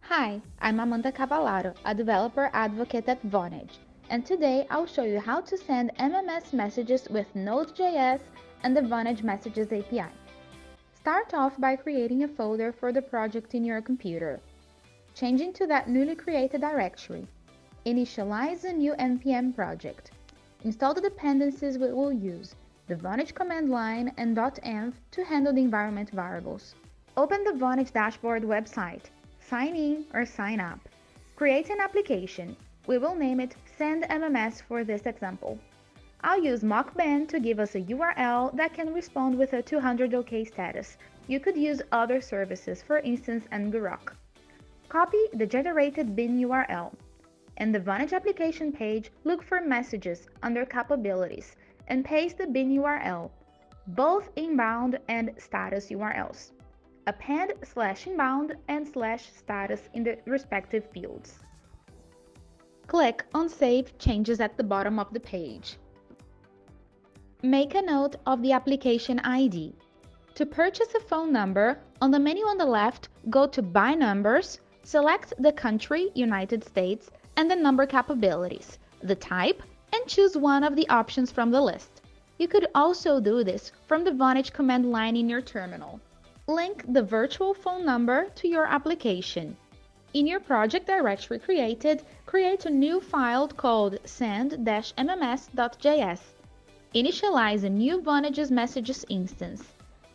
Hi, I'm Amanda Cavallaro, a developer advocate at Vonage, and today I'll show you how to send MMS messages with Node.js and the Vonage Messages API. Start off by creating a folder for the project in your computer. Change into that newly created directory. Initialize a new npm project. Install the dependencies we will use, the Vonage command line and .env to handle the environment variables. Open the Vonage dashboard website. Sign in or sign up. Create an application. We will name it Send MMS for this example. I'll use mockben to give us a URL that can respond with a 200 OK status. You could use other services, for instance Ngrok. Copy the generated bin URL. In the Vonage application page, look for Messages under Capabilities and paste the bin URL, both inbound and status URLs. Append /inbound and /status in the respective fields. Click on Save Changes at the bottom of the page. Make a note of the application ID. To purchase a phone number, on the menu on the left, go to Buy Numbers, select the country, United States, and the number capabilities, the type, and choose one of the options from the list. You could also do this from the Vonage command line in your terminal. Link the virtual phone number to your application. In your project directory created, create a new file called send-mms.js. Initialize a new Vonage's messages instance.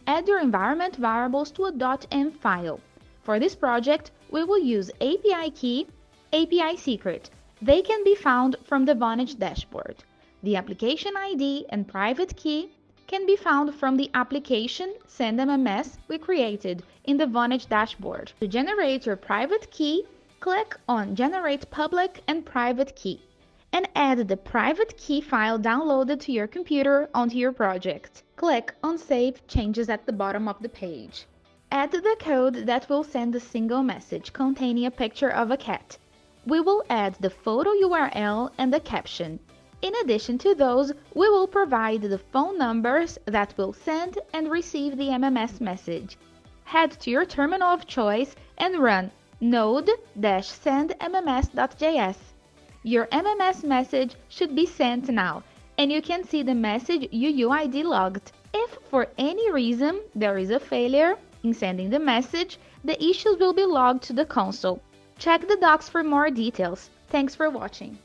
Add your environment variables to a .env file. For this project, we will use API key, API secret. They can be found from the Vonage dashboard. The application ID and private key can be found from the application SendMMS we created in the Vonage dashboard. To generate your private key, click on Generate Public and Private Key and add the private key file downloaded to your computer onto your project. Click on Save Changes at the bottom of the page. Add the code that will send a single message containing a picture of a cat. We will add the photo URL and the caption. In addition to those, we will provide the phone numbers that will send and receive the MMS message. Head to your terminal of choice and run node-sendmms.js. Your MMS message should be sent now, and you can see the message UUID logged. If for any reason there is a failure in sending the message, the issues will be logged to the console. Check the docs for more details. Thanks for watching.